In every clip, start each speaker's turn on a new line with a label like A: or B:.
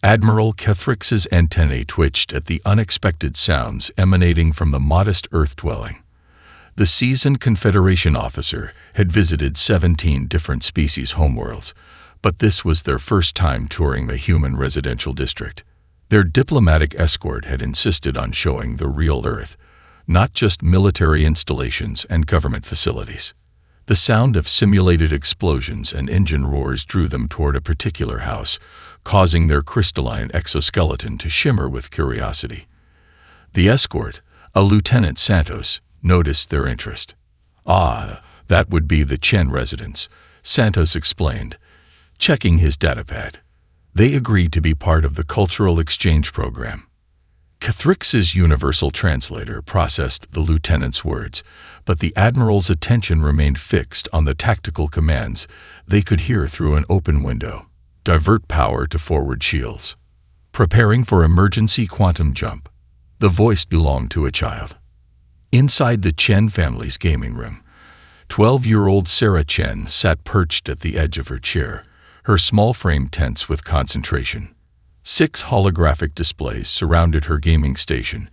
A: Admiral Kethrix's antennae twitched at the unexpected sounds emanating from the modest Earth dwelling. The seasoned Confederation officer had visited 17 different species homeworlds, but this was their first time touring the human residential district. Their diplomatic escort had insisted on showing the real Earth, not just military installations and government facilities. The sound of simulated explosions and engine roars drew them toward a particular house, causing their crystalline exoskeleton to shimmer with curiosity. The escort, a Lieutenant Santos, noticed their interest. "Ah, that would be the Chen residence," Santos explained, checking his datapad. They agreed to be part of the cultural exchange program. Kethrix's universal translator processed the lieutenant's words, but the Admiral's attention remained fixed on the tactical commands they could hear through an open window. Divert power to forward shields. Preparing for emergency quantum jump. The voice belonged to a child. Inside the Chen family's gaming room, 12-year-old Sarah Chen sat perched at the edge of her chair, her small frame tense with concentration. 6 holographic displays surrounded her gaming station,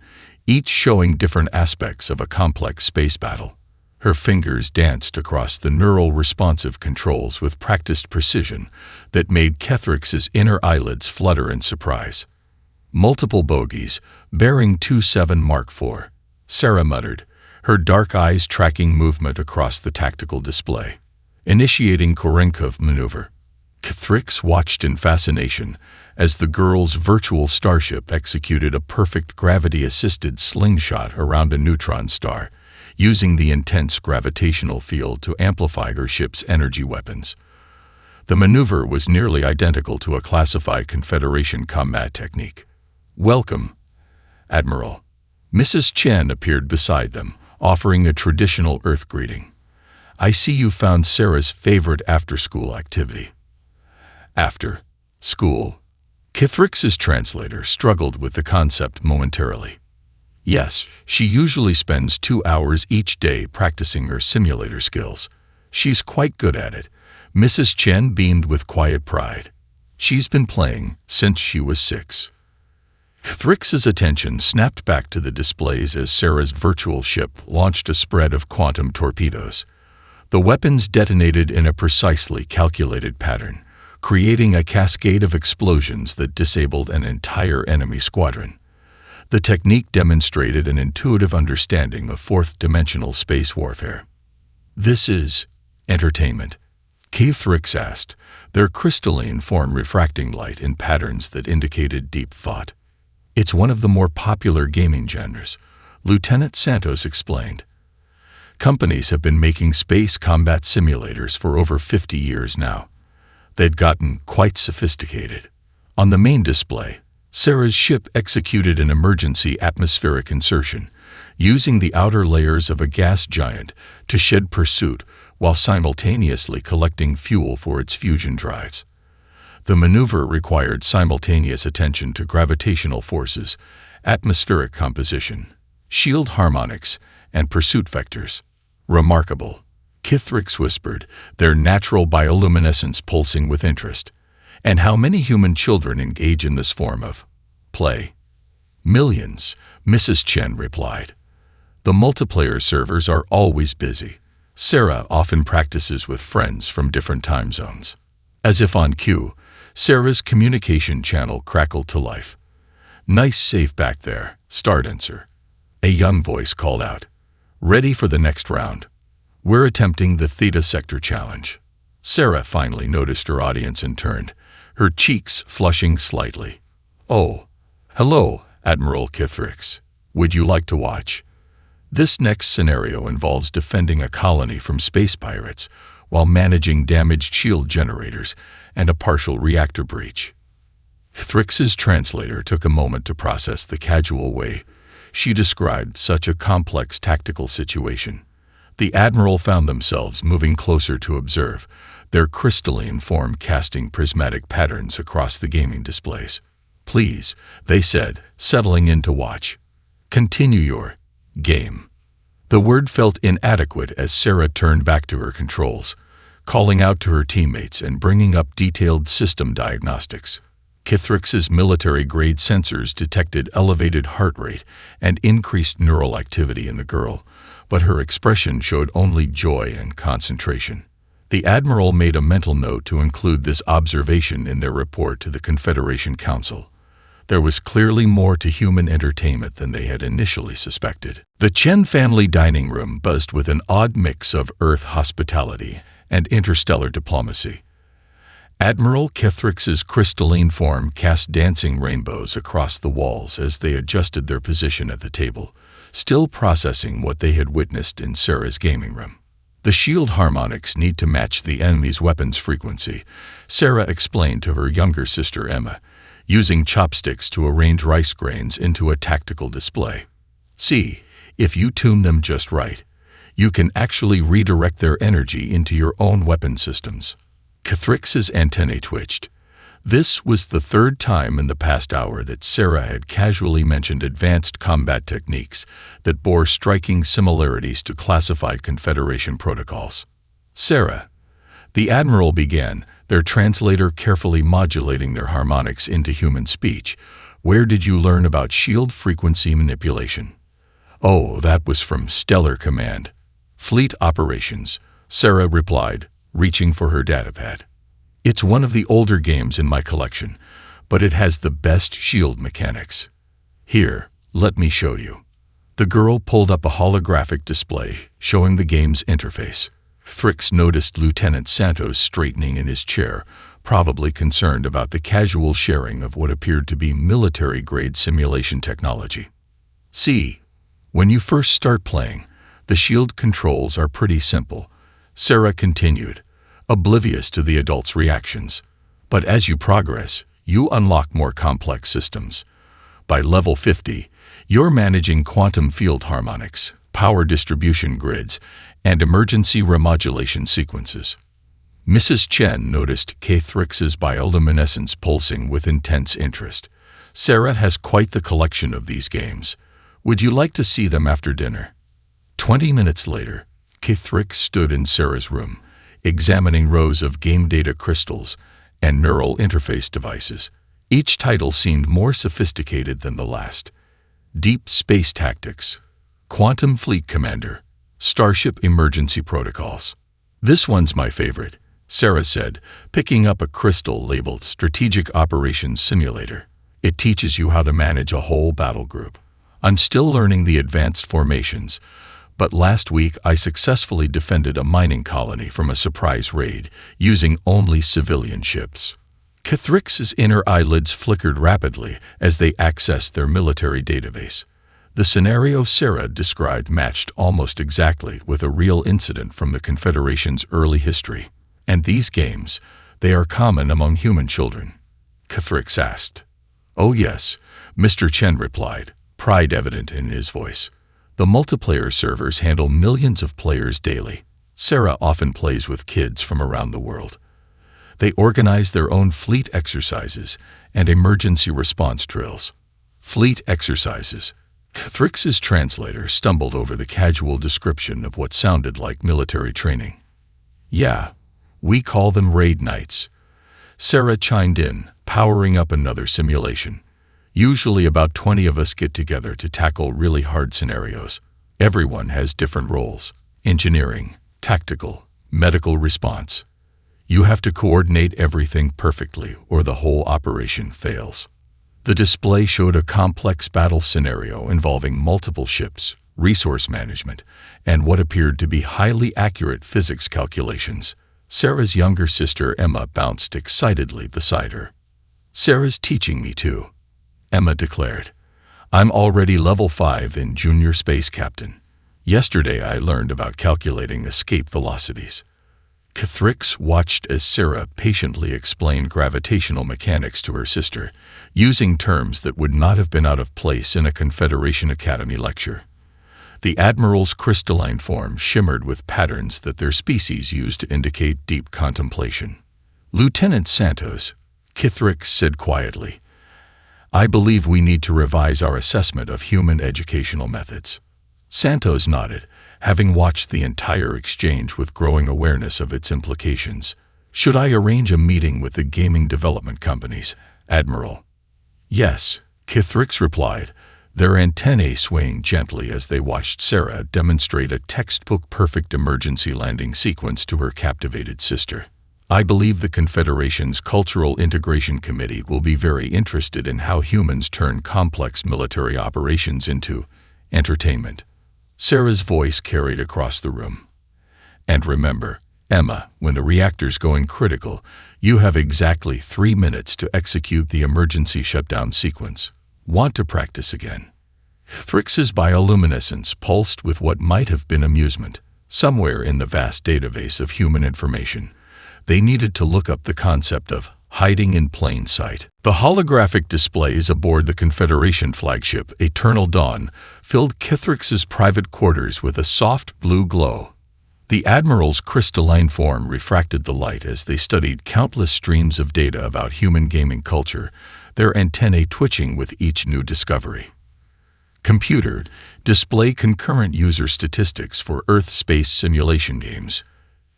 A: each showing different aspects of a complex space battle. Her fingers danced across the neural responsive controls with practiced precision that made Kethrix's inner eyelids flutter in surprise. Multiple bogies, bearing 27 Mark IV, Sarah muttered, her dark eyes tracking movement across the tactical display. Initiating Korenkov maneuver. Kethrix watched in fascination as the girl's virtual starship executed a perfect gravity-assisted slingshot around a neutron star, using the intense gravitational field to amplify her ship's energy weapons. The maneuver was nearly identical to a classified Confederation combat technique. "Welcome, Admiral." Mrs. Chen appeared beside them, offering a traditional Earth greeting. "I see you found Sarah's favorite after-school activity." After school. Kethrix's translator struggled with the concept momentarily. "Yes, she usually spends 2 hours each day practicing her simulator skills. She's quite good at it." Mrs. Chen beamed with quiet pride. "She's been playing since she was 6. Kethrix's attention snapped back to the displays as Sarah's virtual ship launched a spread of quantum torpedoes. The weapons detonated in a precisely calculated pattern, creating a cascade of explosions that disabled an entire enemy squadron. The technique demonstrated an intuitive understanding of fourth-dimensional space warfare. "This is entertainment?" Kethrix asked, their crystalline form refracting light in patterns that indicated deep thought. "It's one of the more popular gaming genres," Lieutenant Santos explained. "Companies have been making space combat simulators for over 50 years now. They'd gotten quite sophisticated." On the main display, Sarah's ship executed an emergency atmospheric insertion, using the outer layers of a gas giant to shed pursuit while simultaneously collecting fuel for its fusion drives. The maneuver required simultaneous attention to gravitational forces, atmospheric composition, shield harmonics, and pursuit vectors. "Remarkable," Kethrix whispered, their natural bioluminescence pulsing with interest. "And how many human children engage in this form of play?" "Millions," Mrs. Chen replied. "The multiplayer servers are always busy. Sarah often practices with friends from different time zones." As if on cue, Sarah's communication channel crackled to life. "Nice safe back there, Stardancer," a young voice called out. "Ready for the next round? We're attempting the Theta Sector Challenge." Sarah finally noticed her audience and turned, her cheeks flushing slightly. "Oh, hello, Admiral Kethrix. Would you like to watch? This next scenario involves defending a colony from space pirates while managing damaged shield generators and a partial reactor breach." Kethrix's translator took a moment to process the casual way she described such a complex tactical situation. The Admiral found themselves moving closer to observe, their crystalline form casting prismatic patterns across the gaming displays. "Please," they said, settling in to watch. "Continue your game." The word felt inadequate as Sarah turned back to her controls, calling out to her teammates and bringing up detailed system diagnostics. Kithrix's military-grade sensors detected elevated heart rate and increased neural activity in the girl, but her expression showed only joy and concentration. The Admiral made a mental note to include this observation in their report to the Confederation Council. There was clearly more to human entertainment than they had initially suspected. The Chen family dining room buzzed with an odd mix of Earth hospitality and interstellar diplomacy. Admiral Kithrix's crystalline form cast dancing rainbows across the walls as they adjusted their position at the table, still processing what they had witnessed in Sarah's gaming room. The shield harmonics need to match the enemy's weapon's frequency, Sarah explained to her younger sister Emma, using chopsticks to arrange rice grains into a tactical display. See, if you tune them just right, you can actually redirect their energy into your own weapon systems. Kithrix's antennae twitched. This was the third time in the past hour that Sarah had casually mentioned advanced combat techniques that bore striking similarities to classified Confederation protocols. Sarah, the Admiral began, their translator carefully modulating their harmonics into human speech. Where did you learn about shield frequency manipulation? Oh, that was from Stellar Command. Fleet Operations, Sarah replied, reaching for her datapad. It's one of the older games in my collection, but it has the best shield mechanics. Here, let me show you. The girl pulled up a holographic display showing the game's interface. Kithrix noticed Lieutenant Santos straightening in his chair, probably concerned about the casual sharing of what appeared to be military-grade simulation technology. See, when you first start playing, the shield controls are pretty simple, Sarah continued, oblivious to the adult's reactions. But as you progress, you unlock more complex systems. By level 50, you're managing quantum field harmonics, power distribution grids, and emergency remodulation sequences. Mrs. Chen noticed Kithrix's bioluminescence pulsing with intense interest. Sarah has quite the collection of these games. Would you like to see them after dinner? 20 minutes later, Kithrix stood in Sarah's room, examining rows of game data crystals and neural interface devices. Each title seemed more sophisticated than the last. Deep Space Tactics, Quantum Fleet Commander, Starship Emergency Protocols. This one's my favorite, Sarah said, picking up a crystal labeled Strategic Operations Simulator. It teaches you how to manage a whole battle group. I'm still learning the advanced formations, but last week I successfully defended a mining colony from a surprise raid using only civilian ships. Kithrix's inner eyelids flickered rapidly as they accessed their military database. The scenario Sarah described matched almost exactly with a real incident from the Confederation's early history. And these games, they are common among human children? Kithrix asked. Oh yes, Mr. Chen replied, pride evident in his voice. The multiplayer servers handle millions of players daily. Sarah often plays with kids from around the world. They organize their own fleet exercises and emergency response drills. Fleet exercises. Kithrix's translator stumbled over the casual description of what sounded like military training. Yeah, we call them raid nights. Sarah chimed in, powering up another simulation. Usually about 20 of us get together to tackle really hard scenarios. Everyone has different roles: engineering, tactical, medical response. You have to coordinate everything perfectly or the whole operation fails. The display showed a complex battle scenario involving multiple ships, resource management, and what appeared to be highly accurate physics calculations. Sarah's younger sister Emma bounced excitedly beside her. Sarah's teaching me too, Emma declared. I'm already level 5 in Junior Space Captain. Yesterday I learned about calculating escape velocities. Kithrix watched as Sarah patiently explained gravitational mechanics to her sister, using terms that would not have been out of place in a Confederation Academy lecture. The Admiral's crystalline form shimmered with patterns that their species used to indicate deep contemplation. Lieutenant Santos, Kithrix said quietly, I believe we need to revise our assessment of human educational methods. Santos nodded, having watched the entire exchange with growing awareness of its implications. Should I arrange a meeting with the gaming development companies? Admiral. Yes, Kithrix replied, their antennae swaying gently as they watched Sarah demonstrate a textbook-perfect emergency landing sequence to her captivated sister. I believe the Confederation's Cultural Integration Committee will be very interested in how humans turn complex military operations into entertainment. Sarah's voice carried across the room. And remember, Emma, when the reactor's going critical, you have exactly 3 minutes to execute the emergency shutdown sequence. Want to practice again? Thrix's bioluminescence pulsed with what might have been amusement. Somewhere in the vast database of human information, they needed to look up the concept of hiding in plain sight. The holographic displays aboard the Confederation flagship Eternal Dawn filled Kithrix's private quarters with a soft blue glow. The Admiral's crystalline form refracted the light as they studied countless streams of data about human gaming culture, their antennae twitching with each new discovery. Computer, display concurrent user statistics for Earth space simulation games,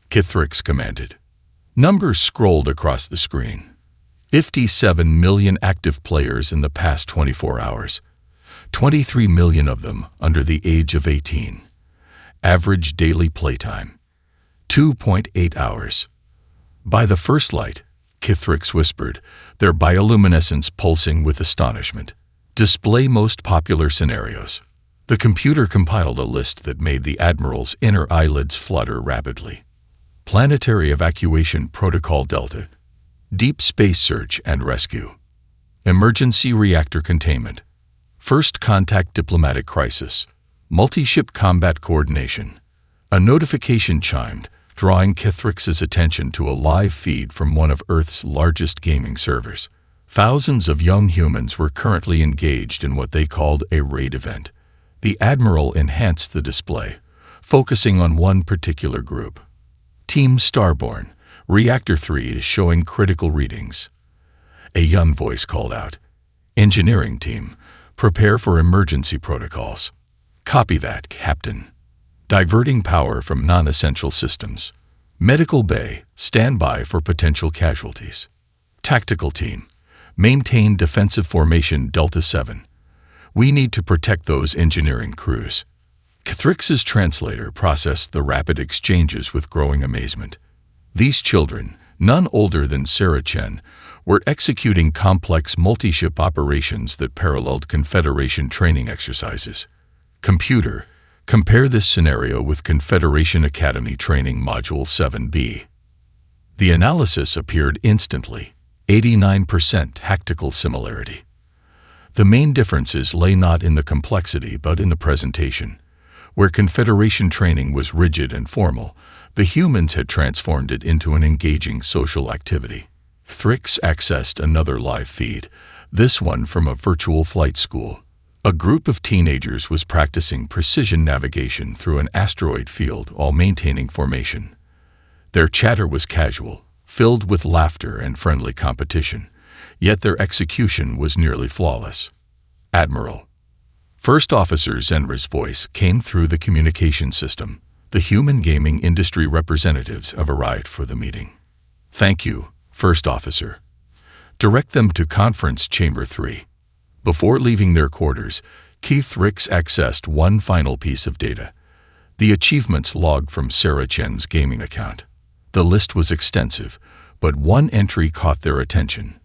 A: Kithrix commanded. Numbers scrolled across the screen. 57 million active players in the past 24 hours, 23 million of them under the age of 18. Average daily playtime, 2.8 hours. By the first light, Kithrix whispered, their bioluminescence pulsing with astonishment. Display most popular scenarios. The computer compiled a list that made the Admiral's inner eyelids flutter rapidly. Planetary Evacuation Protocol Delta, Deep Space Search and Rescue, Emergency Reactor Containment, First Contact Diplomatic Crisis, Multi-Ship Combat Coordination. A notification chimed, drawing Kithrix's attention to a live feed from one of Earth's largest gaming servers. Thousands of young humans were currently engaged in what they called a raid event. The Admiral enhanced the display, focusing on one particular group. Team Starbound, Reactor 3 is showing critical readings. A young voice called out, Engineering Team, prepare for emergency protocols. Copy that, Captain. Diverting power from non-essential systems. Medical Bay, stand by for potential casualties. Tactical Team, maintain defensive formation Delta 7. We need to protect those engineering crews. Kithrix's translator processed the rapid exchanges with growing amazement. These children, none older than Sarah Chen, were executing complex multi-ship operations that paralleled Confederation training exercises. Computer, compare this scenario with Confederation Academy Training Module 7B. The analysis appeared instantly, 89% tactical similarity. The main differences lay not in the complexity but in the presentation. Where Confederation training was rigid and formal, the humans had transformed it into an engaging social activity. Thrix accessed another live feed, this one from a virtual flight school. A group of teenagers was practicing precision navigation through an asteroid field while maintaining formation. Their chatter was casual, filled with laughter and friendly competition, yet their execution was nearly flawless. Admiral. First Officer Zenra's voice came through the communication system. The human gaming industry representatives have arrived for the meeting. Thank you, First Officer. Direct them to Conference Chamber 3. Before leaving their quarters, Kithrix accessed one final piece of data. The achievements log from Sarah Chen's gaming account. The list was extensive, but one entry caught their attention.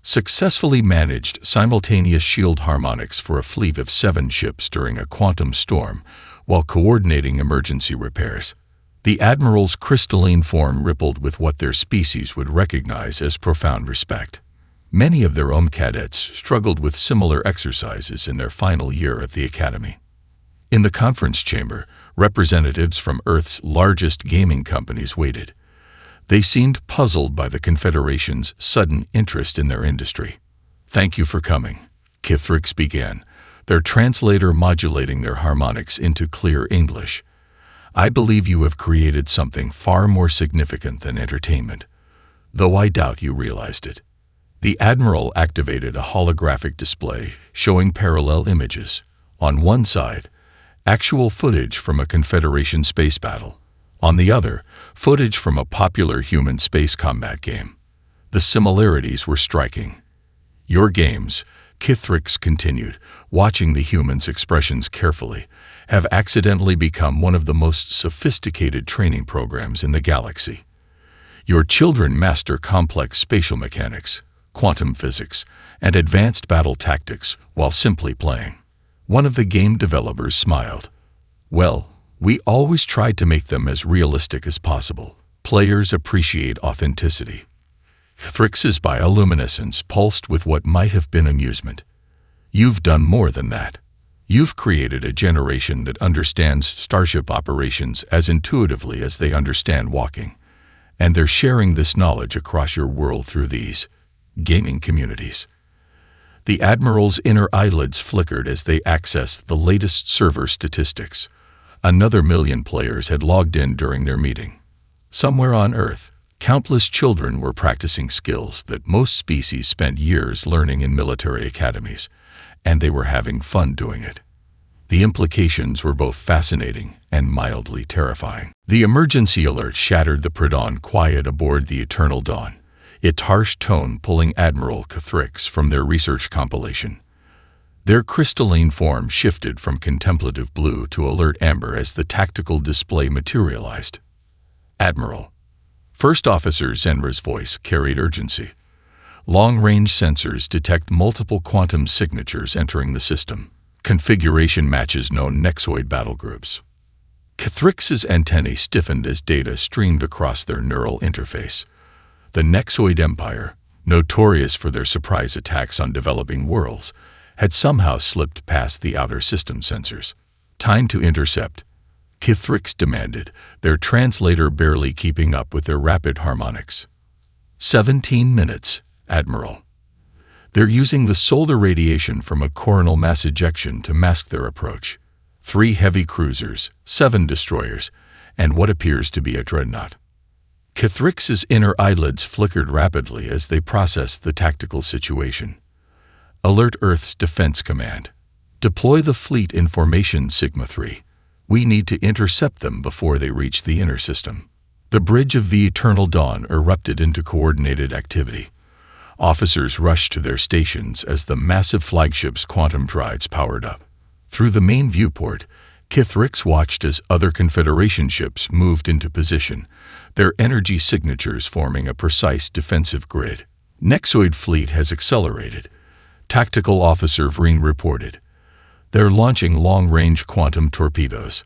A: Successfully managed simultaneous shield harmonics for a fleet of 7 ships during a quantum storm while coordinating emergency repairs. The Admiral's crystalline form rippled with what their species would recognize as profound respect. Many of their own cadets struggled with similar exercises in their final year at the Academy. In the conference chamber, representatives from Earth's largest gaming companies waited. They seemed puzzled by the Confederation's sudden interest in their industry. Thank you for coming, Kithrix began, their translator modulating their harmonics into clear English. I believe you have created something far more significant than entertainment, though I doubt you realized it. The Admiral activated a holographic display showing parallel images. On one side, actual footage from a Confederation space battle. On the other, footage from a popular human space combat game. The similarities were striking. Your games, Kithrix continued, watching the human's expressions carefully, have accidentally become one of the most sophisticated training programs in the galaxy. Your children master complex spatial mechanics, quantum physics, and advanced battle tactics while simply playing. One of the game developers smiled. Well, we always tried to make them as realistic as possible. Players appreciate authenticity. Thrix's bioluminescence pulsed with what might have been amusement. You've done more than that. You've created a generation that understands Starship operations as intuitively as they understand walking. And they're sharing this knowledge across your world through these gaming communities. The Admiral's inner eyelids flickered as they accessed the latest server statistics. Another 1,000,000 players had logged in during their meeting. Somewhere on Earth, countless children were practicing skills that most species spent years learning in military academies, and they were having fun doing it. The implications were both fascinating and mildly terrifying. The emergency alert shattered the pre-dawn quiet aboard the Eternal Dawn, its harsh tone pulling Admiral Kithrix from their research compilation. Their crystalline form shifted from contemplative blue to alert amber as the tactical display materialized. Admiral. First Officer Zenra's voice carried urgency. Long-range sensors detect multiple quantum signatures entering the system. Configuration matches known Nexoid battle groups. Kithrix's antennae stiffened as data streamed across their neural interface. The Nexoid Empire, notorious for their surprise attacks on developing worlds, had somehow slipped past the outer system sensors. Time to intercept, Kithrix demanded, their translator barely keeping up with their rapid harmonics. 17 minutes, Admiral. They're using the solar radiation from a coronal mass ejection to mask their approach. 3 heavy cruisers, 7 destroyers, and what appears to be a dreadnought. Kithrix's inner eyelids flickered rapidly as they processed the tactical situation. Alert Earth's Defense Command. Deploy the fleet in formation Sigma-3. We need to intercept them before they reach the inner system. The bridge of the Eternal Dawn erupted into coordinated activity. Officers rushed to their stations as the massive flagship's quantum drives powered up. Through the main viewport, Kithrix watched as other Confederation ships moved into position, their energy signatures forming a precise defensive grid. Nexoid fleet has accelerated, Tactical Officer Vreen reported. They're launching long-range quantum torpedoes.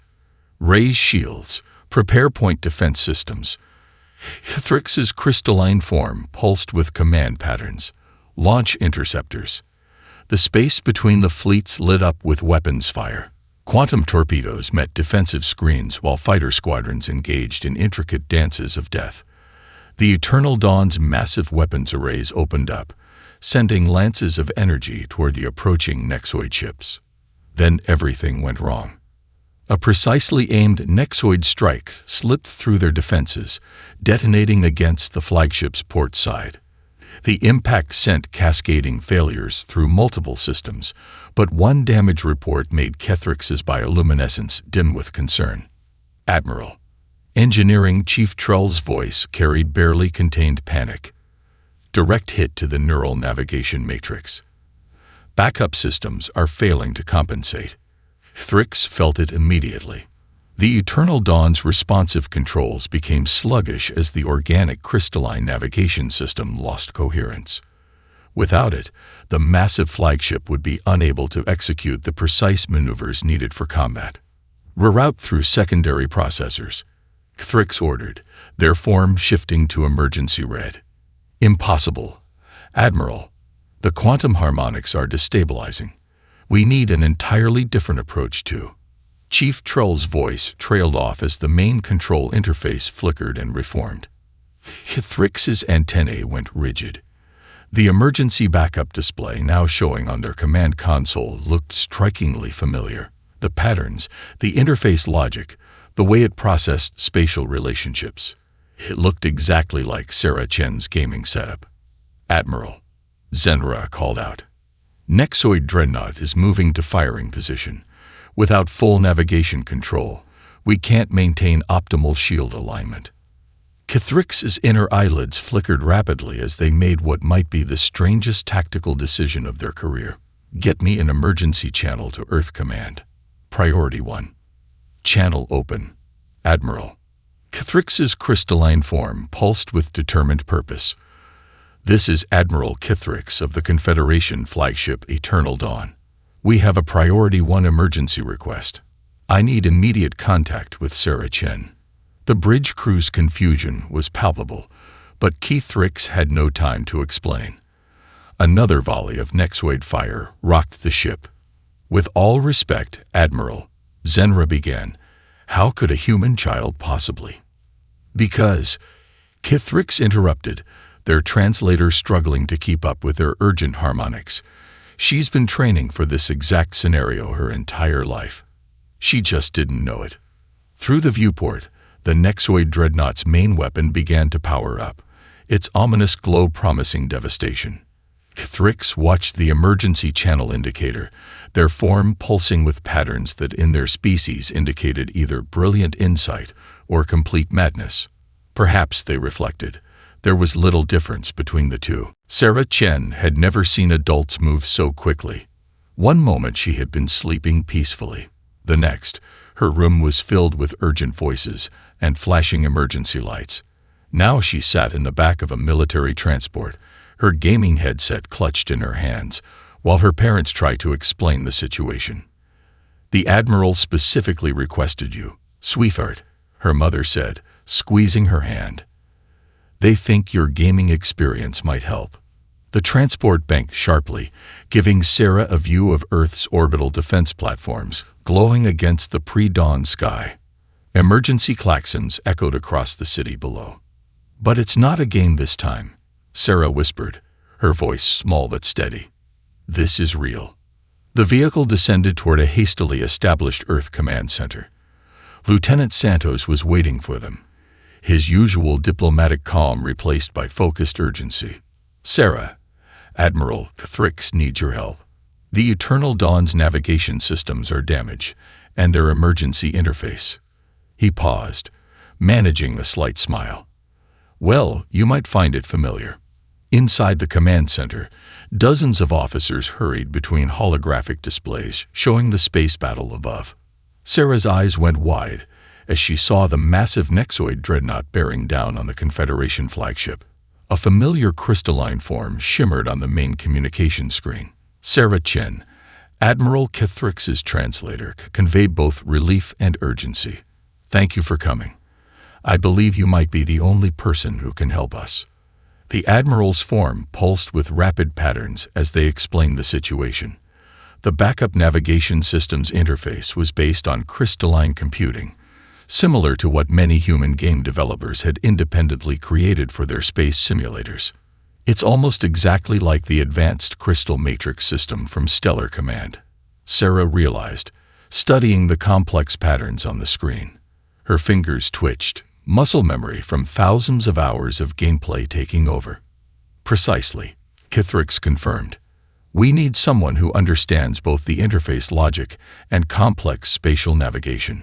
A: Raise shields, prepare point defense systems. Kithrix's crystalline form pulsed with command patterns. Launch interceptors. The space between the fleets lit up with weapons fire. Quantum torpedoes met defensive screens while fighter squadrons engaged in intricate dances of death. The Eternal Dawn's massive weapons arrays opened up, sending lances of energy toward the approaching Nexoid ships. Then everything went wrong. A precisely aimed Nexoid strike slipped through their defenses, detonating against the flagship's port side. The impact sent cascading failures through multiple systems, but one damage report made Kithrix's bioluminescence dim with concern. Admiral. Engineering Chief Trull's voice carried barely contained panic. Direct hit to the neural navigation matrix. Backup systems are failing to compensate. Thrix felt it immediately. The Eternal Dawn's responsive controls became sluggish as the organic crystalline navigation system lost coherence. Without it, the massive flagship would be unable to execute the precise maneuvers needed for combat. Reroute through secondary processors, Thrix ordered, their form shifting to emergency red. Impossible. Admiral, the quantum harmonics are destabilizing. We need an entirely different approach too. Chief Trull's voice trailed off as the main control interface flickered and reformed. Thrix's antennae went rigid. The emergency backup display now showing on their command console looked strikingly familiar. The patterns, the interface logic, the way it processed spatial relationships. It looked exactly like Sarah Chen's gaming setup. Admiral, Zenra called out. Nexoid Dreadnought is moving to firing position. Without full navigation control, we can't maintain optimal shield alignment. Kithrix's inner eyelids flickered rapidly as they made what might be the strangest tactical decision of their career. Get me an emergency channel to Earth Command. Priority 1. Channel open. Admiral. Kithrix's crystalline form pulsed with determined purpose. This is Admiral Kithrix of the Confederation flagship Eternal Dawn. We have a Priority 1 emergency request. I need immediate contact with Sarah Chen. The bridge crew's confusion was palpable, but Kithrix had no time to explain. Another volley of Nexoid fire rocked the ship. With all respect, Admiral, Zenra began. How could a human child possibly? Because, Kithrix interrupted, their translator struggling to keep up with their urgent harmonics. She's been training for this exact scenario her entire life. She just didn't know it. Through the viewport, the Nexoid dreadnought's main weapon began to power up, its ominous glow promising devastation. Kithrix watched the emergency channel indicator, their form pulsing with patterns that in their species indicated either brilliant insight or complete madness. Perhaps, they reflected, there was little difference between the two. Sarah Chen had never seen adults move so quickly. One moment she had been sleeping peacefully. The next, her room was filled with urgent voices and flashing emergency lights. Now she sat in the back of a military transport, her gaming headset clutched in her hands, while her parents tried to explain the situation. The Admiral specifically requested you, sweetheart, her mother said, squeezing her hand. They think your gaming experience might help. The transport banked sharply, giving Sarah a view of Earth's orbital defense platforms, glowing against the pre-dawn sky. Emergency klaxons echoed across the city below. But it's not a game this time, Sarah whispered, her voice small but steady. This is real. The vehicle descended toward a hastily established Earth Command Center. Lieutenant Santos was waiting for them, his usual diplomatic calm replaced by focused urgency. Sarah, Admiral Kithrix needs your help. The Eternal Dawn's navigation systems are damaged, and their emergency interface. He paused, managing a slight smile. Well, you might find it familiar. Inside the command center, dozens of officers hurried between holographic displays showing the space battle above. Sarah's eyes went wide as she saw the massive Nexoid dreadnought bearing down on the Confederation flagship. A familiar crystalline form shimmered on the main communication screen. Sarah Chen, Admiral Kithrix's translator, conveyed both relief and urgency. Thank you for coming. I believe you might be the only person who can help us. The Admiral's form pulsed with rapid patterns as they explained the situation. The backup navigation system's interface was based on crystalline computing, similar to what many human game developers had independently created for their space simulators. It's almost exactly like the advanced crystal matrix system from Stellar Command, Sarah realized, studying the complex patterns on the screen. Her fingers twitched, muscle memory from thousands of hours of gameplay taking over. Precisely, Kithrix confirmed. We need someone who understands both the interface logic and complex spatial navigation.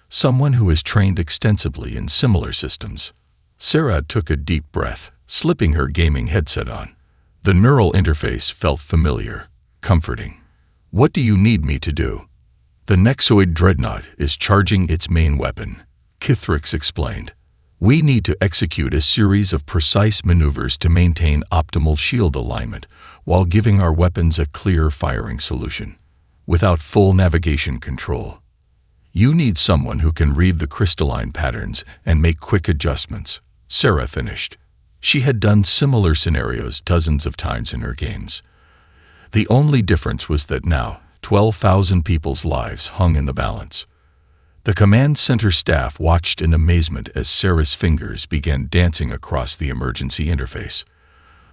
A: Someone who has trained extensively in similar systems. Sarah took a deep breath, slipping her gaming headset on. The neural interface felt familiar, comforting. What do you need me to do? The Nexoid dreadnought is charging its main weapon, Kithrix explained. We need to execute a series of precise maneuvers to maintain optimal shield alignment while giving our weapons a clear firing solution, without full navigation control. You need someone who can read the crystalline patterns and make quick adjustments, Sarah finished. She had done similar scenarios dozens of times in her games. The only difference was that now, 12,000 people's lives hung in the balance. The command center staff watched in amazement as Sarah's fingers began dancing across the emergency interface.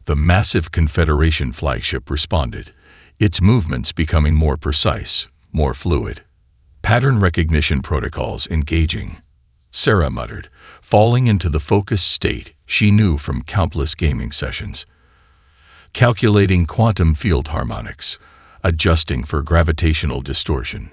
A: The massive Confederation flagship responded, its movements becoming more precise, more fluid. Pattern recognition protocols engaging, Sarah muttered, falling into the focused state she knew from countless gaming sessions. Calculating quantum field harmonics, adjusting for gravitational distortion.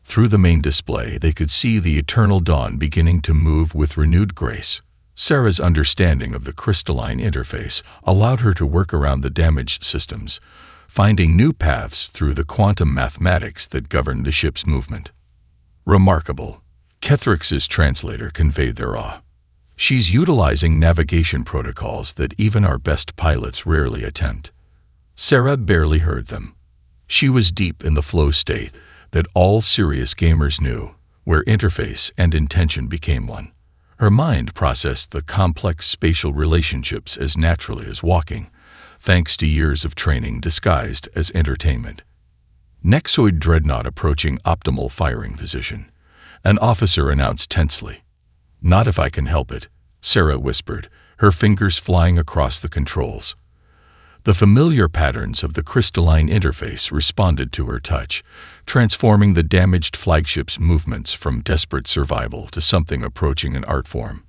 A: Through the main display, they could see the Eternal Dawn beginning to move with renewed grace. Sarah's understanding of the crystalline interface allowed her to work around the damaged systems, finding new paths through the quantum mathematics that governed the ship's movement. Remarkable. Kethrix's translator conveyed their awe. She's utilizing navigation protocols that even our best pilots rarely attempt. Sarah barely heard them. She was deep in the flow state that all serious gamers knew, where interface and intention became one. Her mind processed the complex spatial relationships as naturally as walking, thanks to years of training disguised as entertainment. Nexoid dreadnought approaching optimal firing position. An officer announced tensely. "Not if I can help it," Sarah whispered, her fingers flying across the controls. The familiar patterns of the crystalline interface responded to her touch, transforming the damaged flagship's movements from desperate survival to something approaching an art form.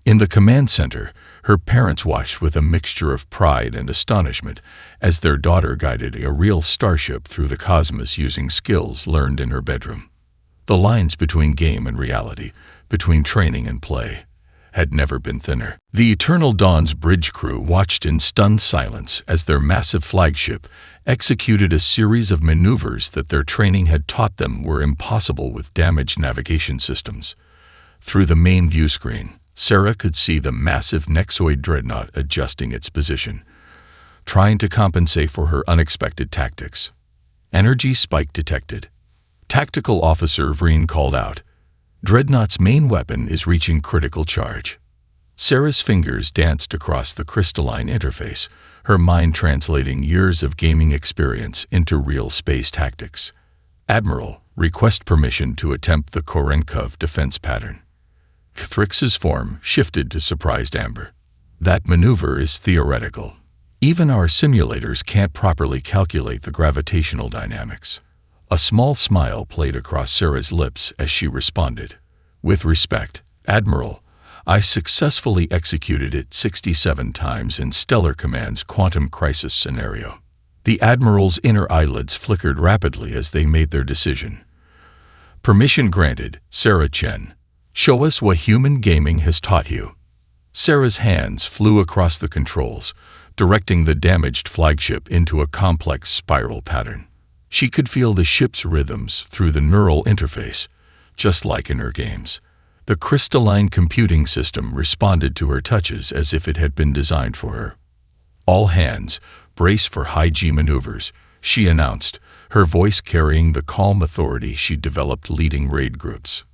A: In the command center, her parents watched with a mixture of pride and astonishment as their daughter guided a real starship through the cosmos using skills learned in her bedroom. The lines between game and reality, between training and play, had never been thinner. The Eternal Dawn's bridge crew watched in stunned silence as their massive flagship executed a series of maneuvers that their training had taught them were impossible with damaged navigation systems. Through the main view screen, Sarah could see the massive Nexoid dreadnought adjusting its position, trying to compensate for her unexpected tactics. Energy spike detected. Tactical Officer Vreen called out, "Dreadnought's main weapon is reaching critical charge." Sarah's fingers danced across the crystalline interface, her mind translating years of gaming experience into real space tactics. "Admiral, request permission to attempt the Korenkov defense pattern." Kethrix's form shifted to surprised amber. "That maneuver is theoretical. Even our simulators can't properly calculate the gravitational dynamics." A small smile played across Sarah's lips as she responded, "With respect, Admiral, I successfully executed it 67 times in Stellar Command's quantum crisis scenario." The Admiral's inner eyelids flickered rapidly as they made their decision. "Permission granted, Sarah Chen. Show us what human gaming has taught you." Sarah's hands flew across the controls, directing the damaged flagship into a complex spiral pattern. She could feel the ship's rhythms through the neural interface, just like in her games. The crystalline computing system responded to her touches as if it had been designed for her. "All hands, brace for high-G maneuvers," she announced, her voice carrying the calm authority she developed leading raid groups.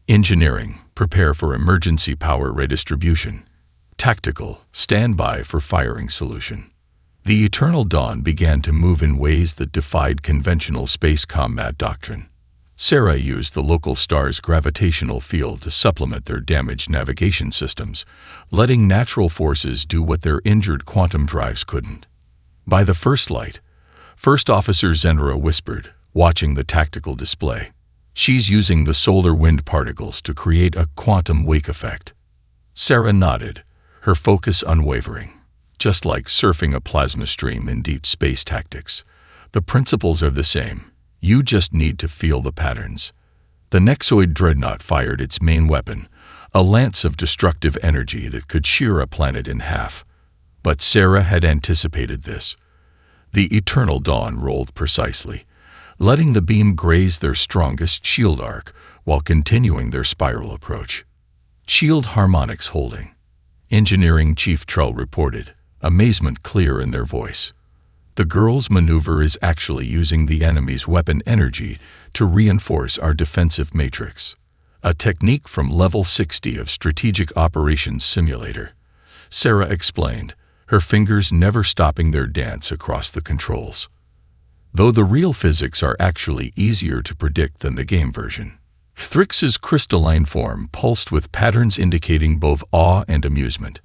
A: "Engineering, prepare for emergency power redistribution. Tactical, stand by for firing solution." The Eternal Dawn began to move in ways that defied conventional space combat doctrine. Sarah used the local star's gravitational field to supplement their damaged navigation systems, letting natural forces do what their injured quantum drives couldn't. By the first light, First Officer Zenra whispered, watching the tactical display. "She's using the solar wind particles to create a quantum wake effect." Sarah nodded, her focus unwavering. Just like surfing a plasma stream in deep space tactics, the principles are the same. You just need to feel the patterns. The Nexoid dreadnought fired its main weapon, a lance of destructive energy that could shear a planet in half. But Sarah had anticipated this. The Eternal Dawn rolled precisely, letting the beam graze their strongest shield arc while continuing their spiral approach. "Shield harmonics holding," Engineering Chief Trell reported, amazement clear in their voice. "The girl's maneuver is actually using the enemy's weapon energy to reinforce our defensive matrix. A technique from level 60 of Strategic Operations Simulator," Sarah explained, her fingers never stopping their dance across the controls. Though the real physics are actually easier to predict than the game version. Thrix's crystalline form pulsed with patterns indicating both awe and amusement.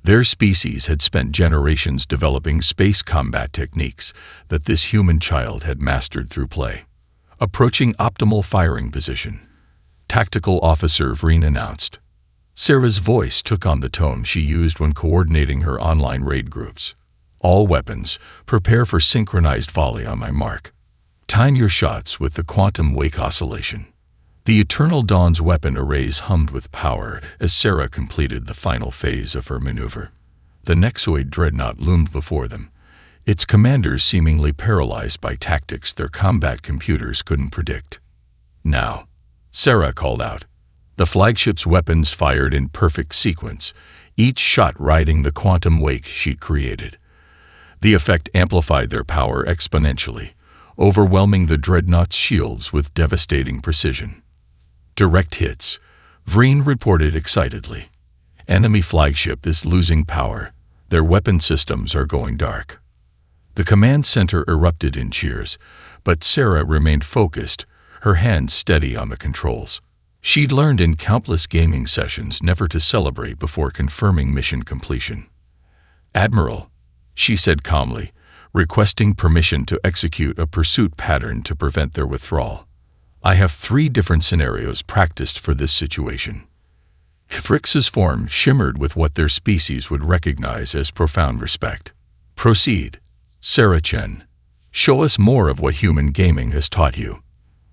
A: Their species had spent generations developing space combat techniques that this human child had mastered through play. "Approaching optimal firing position," Tactical Officer Vreen announced. Sarah's voice took on the tone she used when coordinating her online raid groups. "All weapons, prepare for synchronized volley on my mark. Time your shots with the quantum wake oscillation." The Eternal Dawn's weapon arrays hummed with power as Sarah completed the final phase of her maneuver. The Nexoid dreadnought loomed before them, its commanders seemingly paralyzed by tactics their combat computers couldn't predict. "Now," Sarah called out. The flagship's weapons fired in perfect sequence, each shot riding the quantum wake she'd created. The effect amplified their power exponentially, overwhelming the dreadnought's shields with devastating precision. "Direct hits," Vreen reported excitedly. "Enemy flagship is losing power. Their weapon systems are going dark." The command center erupted in cheers, but Sarah remained focused, her hands steady on the controls. She'd learned in countless gaming sessions never to celebrate before confirming mission completion. "Admiral," she said calmly, requesting permission to execute a pursuit pattern to prevent their withdrawal. "I have 3 different scenarios practiced for this situation." Thrix's form shimmered with what their species would recognize as profound respect. "Proceed, Sarah Chen. Show us more of what human gaming has taught you."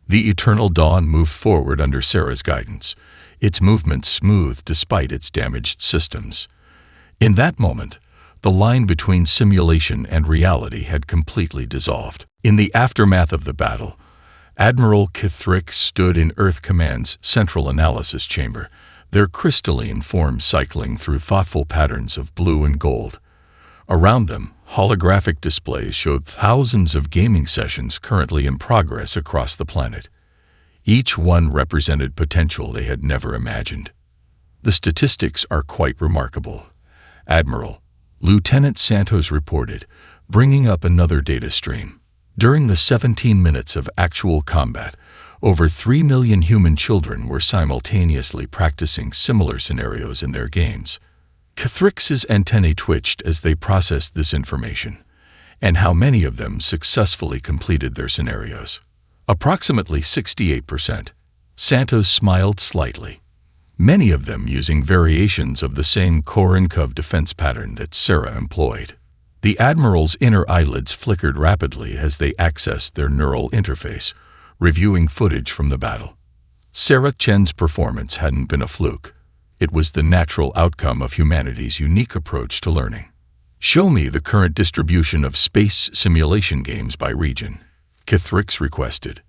A: The Eternal Dawn moved forward under Sarah's guidance, its movements smooth despite its damaged systems. In that moment, the line between simulation and reality had completely dissolved. In the aftermath of the battle, Admiral Thrix stood in Earth Command's central analysis chamber, their crystalline forms cycling through thoughtful patterns of blue and gold. Around them, holographic displays showed thousands of gaming sessions currently in progress across the planet. Each one represented potential they had never imagined. "The statistics are quite remarkable, Admiral," Lieutenant Santos reported, bringing up another data stream. During the 17 minutes of actual combat, over 3 million human children were simultaneously practicing similar scenarios in their games. Thrix's antennae twitched as they processed this information, and how many of them successfully completed their scenarios. "Approximately 68%. Santos smiled slightly. "Many of them using variations of the same Koronkov defense pattern that Sarah employed." The Admiral's inner eyelids flickered rapidly as they accessed their neural interface, reviewing footage from the battle. Sarah Chen's performance hadn't been a fluke. It was the natural outcome of humanity's unique approach to learning. "Show me the current distribution of space simulation games by region," Thrix requested.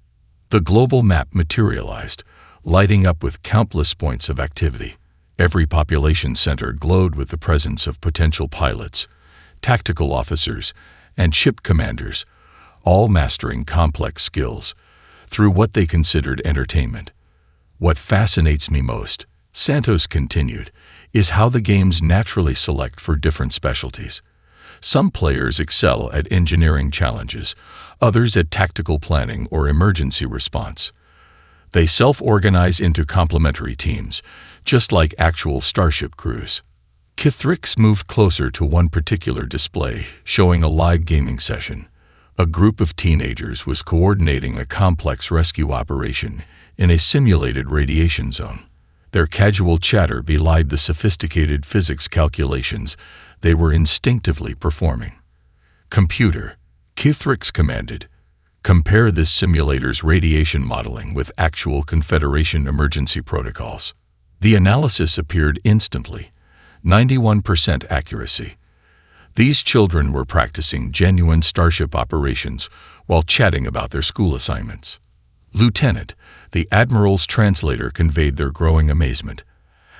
A: The global map materialized, lighting up with countless points of activity. Every population center glowed with the presence of potential pilots, tactical officers, and ship commanders, all mastering complex skills through what they considered entertainment. "What fascinates me most," Santos continued, "is how the games naturally select for different specialties. Some players excel at engineering challenges, others at tactical planning or emergency response. They self-organize into complementary teams, just like actual Starship crews." Thrix moved closer to one particular display, showing a live gaming session. A group of teenagers was coordinating a complex rescue operation in a simulated radiation zone. Their casual chatter belied the sophisticated physics calculations they were instinctively performing. "Computer," Thrix commanded, "compare this simulator's radiation modeling with actual Confederation emergency protocols." The analysis appeared instantly, 91% accuracy. These children were practicing genuine Starship operations while chatting about their school assignments. "Lieutenant," the Admiral's translator conveyed their growing amazement.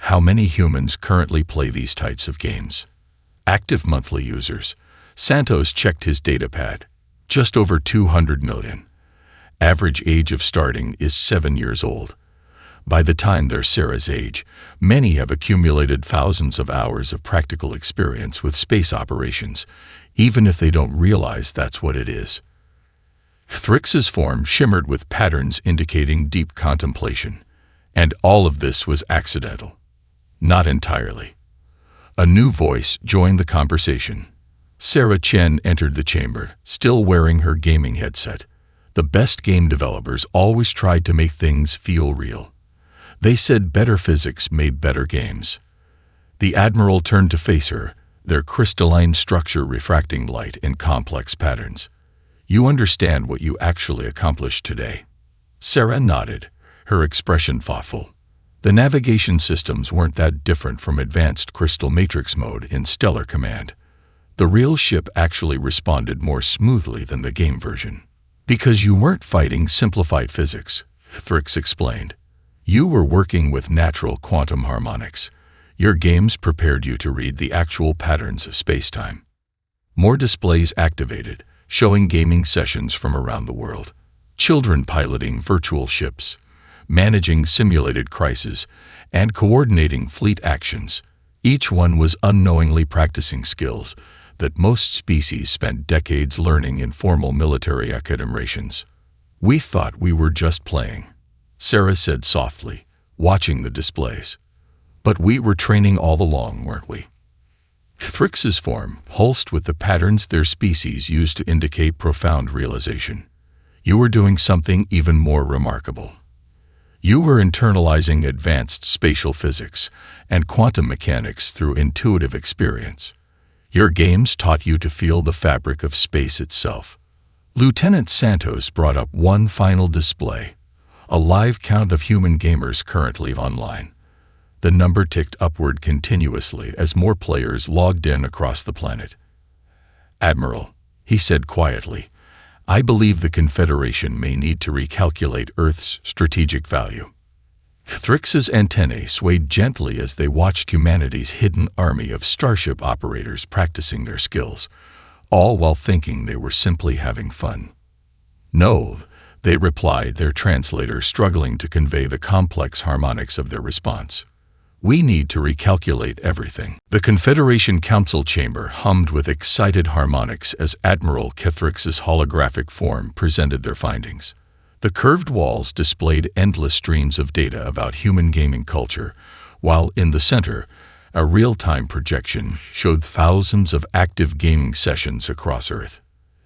A: "How many humans currently play these types of games?" "Active monthly users." Santos checked his datapad. "Just over 200 million. Average age of starting is 7 years old. By the time they're Sarah's age, many have accumulated thousands of hours of practical experience with space operations, even if they don't realize that's what it is." Thrix's form shimmered with patterns indicating deep contemplation, and all of this was accidental. Not entirely. A new voice joined the conversation. Sarah Chen entered the chamber, still wearing her gaming headset. "The best game developers always tried to make things feel real. They said better physics made better games." The Admiral turned to face her, their crystalline structure refracting light in complex patterns. "You understand what you actually accomplished today?" Sarah nodded, her expression thoughtful. The navigation systems weren't that different from advanced crystal matrix mode in Stellar Command. The real ship actually responded more smoothly than the game version. Because you weren't fighting simplified physics, Thrix explained. You were working with natural quantum harmonics. Your games prepared you to read the actual patterns of spacetime. More displays activated, showing gaming sessions from around the world. Children piloting virtual ships, managing simulated crises, and coordinating fleet actions. Each one was unknowingly practicing skills that most species spent decades learning in formal military academies. We thought we were just playing, Sarah said softly, watching the displays. But we were training all along, weren't we? Thrix's form pulsed with the patterns their species used to indicate profound realization. You were doing something even more remarkable. You were internalizing advanced spatial physics and quantum mechanics through intuitive experience. Your games taught you to feel the fabric of space itself. Lieutenant Santos brought up one final display, a live count of human gamers currently online. The number ticked upward continuously as more players logged in across the planet. Admiral, he said quietly, I believe the Confederation may need to recalculate Earth's strategic value. Thrix's antennae swayed gently as they watched humanity's hidden army of Starship operators practicing their skills, all while thinking they were simply having fun. No, they replied, their translator struggling to convey the complex harmonics of their response. We need to recalculate everything. The Confederation Council chamber hummed with excited harmonics as Admiral Kethrix's holographic form presented their findings. The curved walls displayed endless streams of data about human gaming culture, while in the center, a real-time projection showed thousands of active gaming sessions across Earth.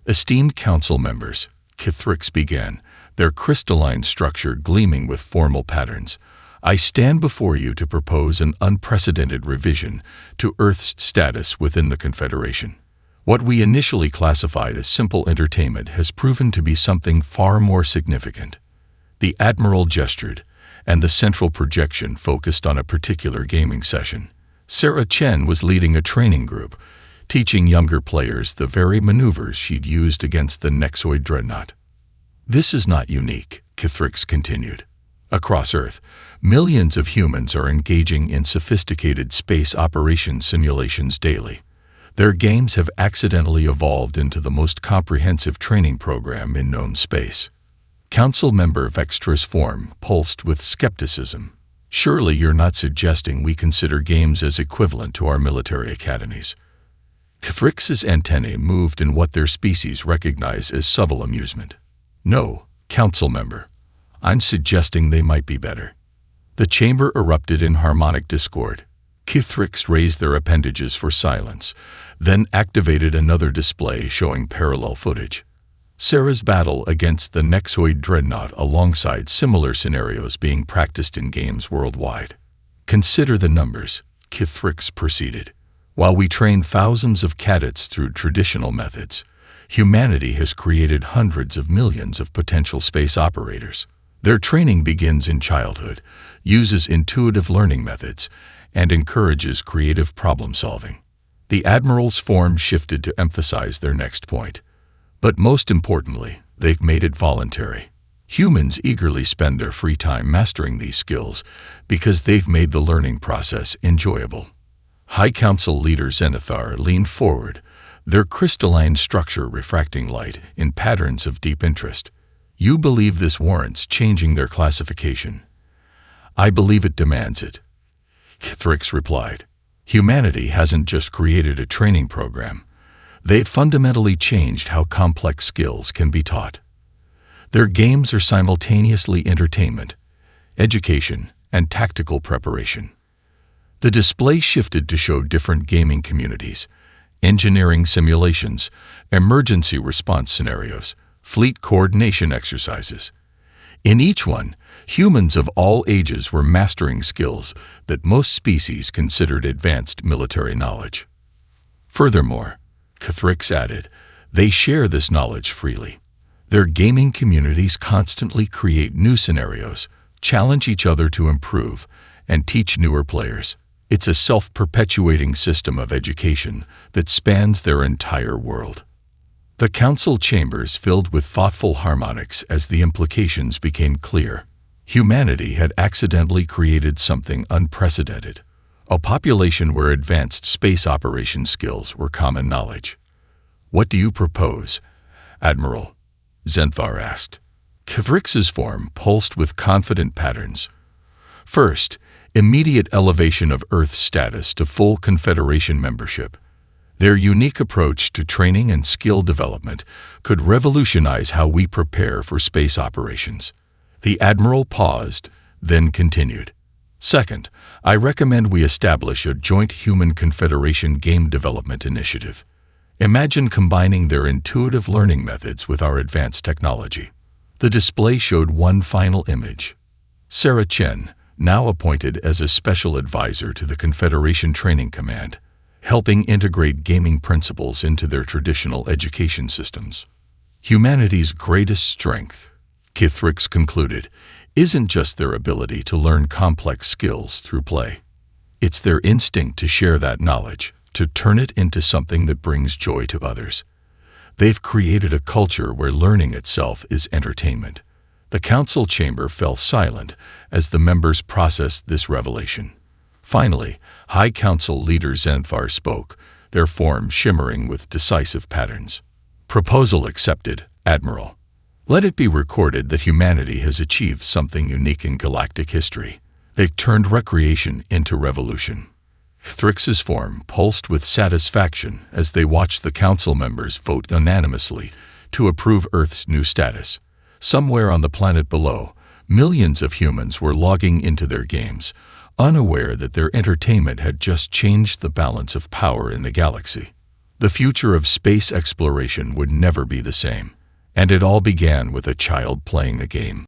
A: Esteemed council members, Kethrix began, their crystalline structure gleaming with formal patterns, I stand before you to propose an unprecedented revision to Earth's status within the Confederation. What we initially classified as simple entertainment has proven to be something far more significant. The Admiral gestured, and the central projection focused on a particular gaming session. Sarah Chen was leading a training group, teaching younger players the very maneuvers she'd used against the Nexoid dreadnought. This is not unique, Kethrix continued. Across Earth, millions of humans are engaging in sophisticated space operations simulations daily. Their games have accidentally evolved into the most comprehensive training program in known space. Council member Vextra's form pulsed with skepticism. Surely you're not suggesting we consider games as equivalent to our military academies. Kethrix's antennae moved in what their species recognize as subtle amusement. No, council member. I'm suggesting they might be better. The chamber erupted in harmonic discord. Kethrix raised their appendages for silence, then activated another display showing parallel footage. Sarah's battle against the Nexoid dreadnought alongside similar scenarios being practiced in games worldwide. Consider the numbers, Kethrix proceeded. While we train thousands of cadets through traditional methods, humanity has created hundreds of millions of potential space operators. Their training begins in childhood, uses intuitive learning methods, and encourages creative problem-solving. The Admiral's form shifted to emphasize their next point. But most importantly, they've made it voluntary. Humans eagerly spend their free time mastering these skills because they've made the learning process enjoyable. High Council leader Zenithar leaned forward, their crystalline structure refracting light in patterns of deep interest. You believe this warrants changing their classification. I believe it demands it. Kethrix replied. Humanity hasn't just created a training program. They've fundamentally changed how complex skills can be taught. Their games are simultaneously entertainment, education, and tactical preparation. The display shifted to show different gaming communities, engineering simulations, emergency response scenarios, fleet coordination exercises. In each one, humans of all ages were mastering skills that most species considered advanced military knowledge. Furthermore, Kethrix added, they share this knowledge freely. Their gaming communities constantly create new scenarios, challenge each other to improve, and teach newer players. It's a self-perpetuating system of education that spans their entire world. The council chambers filled with thoughtful harmonics as the implications became clear. Humanity had accidentally created something unprecedented, a population where advanced space operation skills were common knowledge. "What do you propose, Admiral?" Zenthar asked. Kithrix's form pulsed with confident patterns. First, immediate elevation of Earth's status to full Confederation membership. Their unique approach to training and skill development could revolutionize how we prepare for space operations. The Admiral paused, then continued. Second, I recommend we establish a joint Human Confederation game development initiative. Imagine combining their intuitive learning methods with our advanced technology. The display showed one final image. Sarah Chen, now appointed as a special advisor to the Confederation Training Command, helping integrate gaming principles into their traditional education systems. Humanity's greatest strength, Kithrix concluded, isn't just their ability to learn complex skills through play. It's their instinct to share that knowledge, to turn it into something that brings joy to others. They've created a culture where learning itself is entertainment. The council chamber fell silent as the members processed this revelation. Finally, High Council leader Zenthar spoke, their form shimmering with decisive patterns. "Proposal accepted, Admiral. Let it be recorded that humanity has achieved something unique in galactic history. They've turned recreation into revolution." Thrix's form pulsed with satisfaction as they watched the council members vote unanimously to approve Earth's new status. Somewhere on the planet below, millions of humans were logging into their games, unaware that their entertainment had just changed the balance of power in the galaxy. The future of space exploration would never be the same, and it all began with a child playing the game.